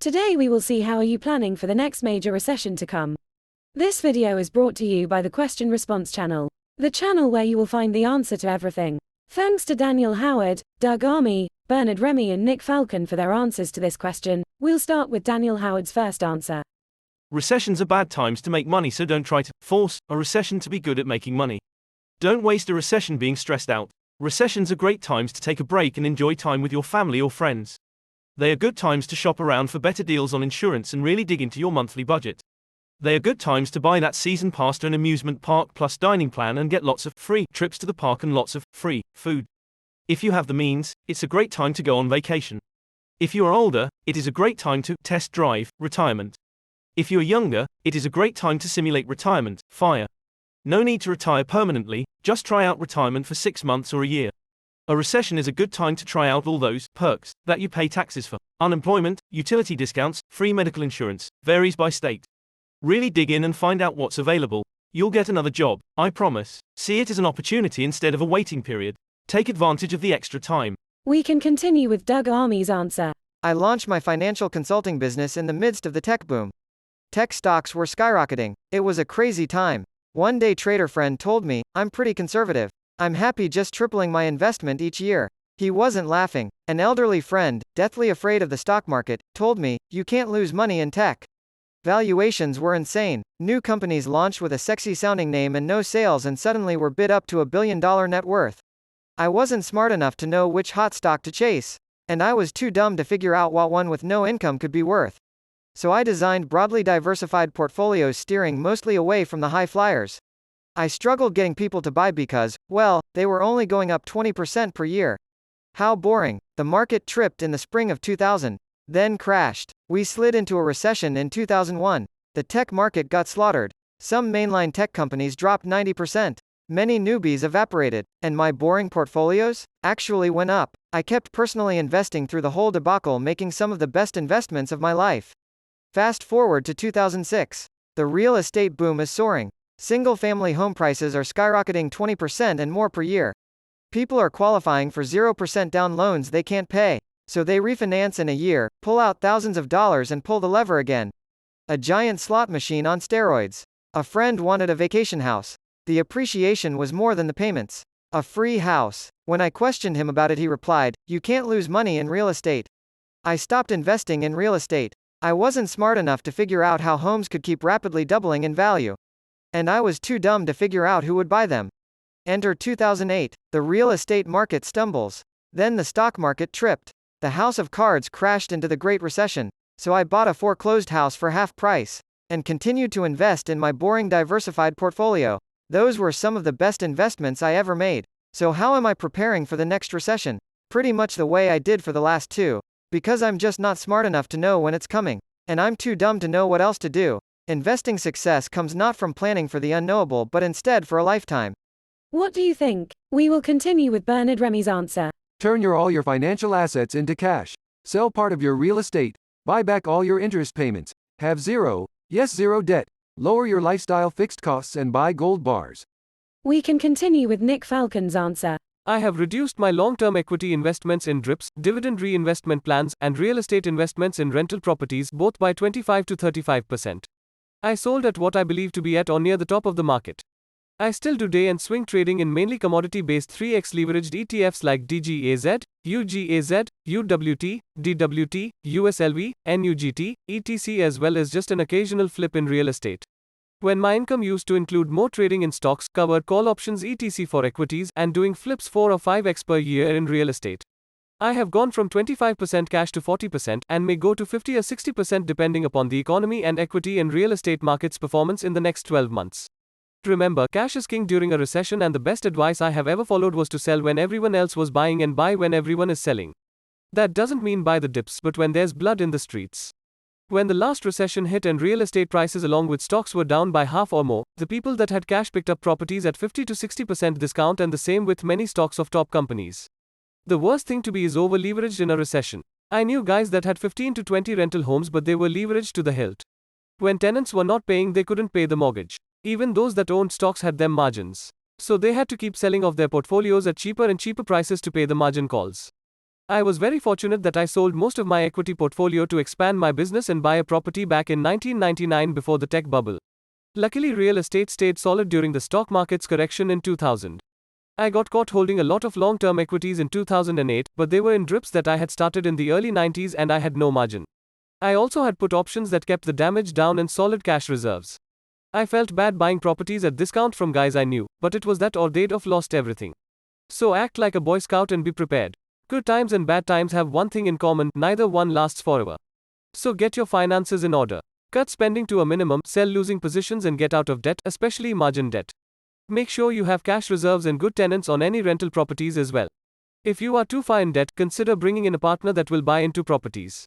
Today we will see how are you planning for the next major recession to come. This video is brought to you by the Question Response channel, the channel where you will find the answer to everything. Thanks to Daniel Howard, Doug Armey, Bernard Remy and Nick Falcon for their answers to this question. We'll start with Daniel Howard's first answer. Recessions are bad times to make money, so don't try to force a recession to be good at making money. Don't waste a recession being stressed out. Recessions are great times to take a break and enjoy time with your family or friends. They are good times to shop around for better deals on insurance and really dig into your monthly budget. They are good times to buy that season pass to an amusement park plus dining plan and get lots of free trips to the park and lots of free food. If you have the means, it's a great time to go on vacation. If you are older, it is a great time to test drive retirement. If you are younger, it is a great time to simulate retirement, FIRE. No need to retire permanently, just try out retirement for 6 months or a year. A recession is a good time to try out all those perks that you pay taxes for. Unemployment, utility discounts, free medical insurance, varies by state. Really dig in and find out what's available. You'll get another job, I promise. See it as an opportunity instead of a waiting period. Take advantage of the extra time. We can continue with Doug Armey's answer. I launched my financial consulting business in the midst of the tech boom. Tech stocks were skyrocketing. It was a crazy time. One day trader friend told me, I'm pretty conservative. I'm happy just tripling my investment each year. He wasn't laughing. An elderly friend, deathly afraid of the stock market, told me, you can't lose money in tech. Valuations were insane. New companies launched with a sexy sounding name and no sales and suddenly were bid up to $1 billion net worth. I wasn't smart enough to know which hot stock to chase. And I was too dumb to figure out what one with no income could be worth. So I designed broadly diversified portfolios steering mostly away from the high flyers. I struggled getting people to buy because, well, they were only going up 20% per year. How boring. The market tripped in the spring of 2000, then crashed. We slid into a recession in 2001. The tech market got slaughtered. Some mainline tech companies dropped 90%. Many newbies evaporated. And my boring portfolios actually went up. I kept personally investing through the whole debacle, making some of the best investments of my life. Fast forward to 2006. The real estate boom is soaring. Single-family home prices are skyrocketing 20% and more per year. People are qualifying for 0% down loans they can't pay. So they refinance in a year, pull out thousands of dollars and pull the lever again. A giant slot machine on steroids. A friend wanted a vacation house. The appreciation was more than the payments. A free house. When I questioned him about it, he replied, you can't lose money in real estate. I stopped investing in real estate. I wasn't smart enough to figure out how homes could keep rapidly doubling in value. And I was too dumb to figure out who would buy them. Enter 2008. The real estate market stumbles. Then the stock market tripped. The house of cards crashed into the Great Recession. So I bought a foreclosed house for half price. And continued to invest in my boring diversified portfolio. Those were some of the best investments I ever made. So how am I preparing for the next recession? Pretty much the way I did for the last two. Because I'm just not smart enough to know when it's coming. And I'm too dumb to know what else to do. Investing success comes not from planning for the unknowable but instead for a lifetime. What do you think? We will continue with Bernard Remy's answer. Turn all your financial assets into cash. Sell part of your real estate. Buy back all your interest payments. Have zero debt. Lower your lifestyle fixed costs and buy gold bars. We can continue with Nick Falcon's answer. I have reduced my long-term equity investments in DRIPs, dividend reinvestment plans, and real estate investments in rental properties both by 25 to 35%. I sold at what I believe to be at or near the top of the market. I still do day and swing trading in mainly commodity-based 3x leveraged ETFs like DGAZ, UGAZ, UWT, DWT, USLV, NUGT, ETC, as well as just an occasional flip in real estate. When my income used to include more trading in stocks, covered call options etc for equities, and doing flips 4 or 5x per year in real estate. I have gone from 25% cash to 40% and may go to 50 or 60% depending upon the economy and equity and real estate markets performance in the next 12 months. Remember, cash is king during a recession, and the best advice I have ever followed was to sell when everyone else was buying and buy when everyone is selling. That doesn't mean buy the dips, but when there's blood in the streets. When the last recession hit and real estate prices along with stocks were down by half or more, the people that had cash picked up properties at 50 to 60% discount, and the same with many stocks of top companies. The worst thing to be is over-leveraged in a recession. I knew guys that had 15 to 20 rental homes, but they were leveraged to the hilt. When tenants were not paying, they couldn't pay the mortgage. Even those that owned stocks had them margins. So they had to keep selling off their portfolios at cheaper and cheaper prices to pay the margin calls. I was very fortunate that I sold most of my equity portfolio to expand my business and buy a property back in 1999 before the tech bubble. Luckily, real estate stayed solid during the stock market's correction in 2000. I got caught holding a lot of long-term equities in 2008, but they were in drips that I had started in the early 90s and I had no margin. I also had put options that kept the damage down and solid cash reserves. I felt bad buying properties at discount from guys I knew, but it was that or they'd have lost everything. So act like a Boy Scout and be prepared. Good times and bad times have one thing in common, neither one lasts forever. So get your finances in order. Cut spending to a minimum, sell losing positions and get out of debt, especially margin debt. Make sure you have cash reserves and good tenants on any rental properties as well. If you are too far in debt, consider bringing in a partner that will buy into properties.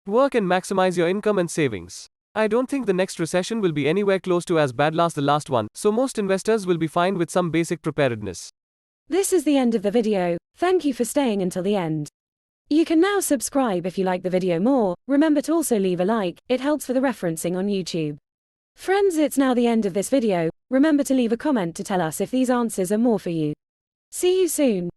Work and maximize your income and savings. I don't think the next recession will be anywhere close to as bad as the last one, so most investors will be fine with some basic preparedness. This is the end of the video. Thank you for staying until the end. You can now subscribe if you like the video more. Remember to also leave a like, it helps for the referencing on YouTube. Friends, it's now the end of this video. Remember to leave a comment to tell us if these answers are more for you. See you soon.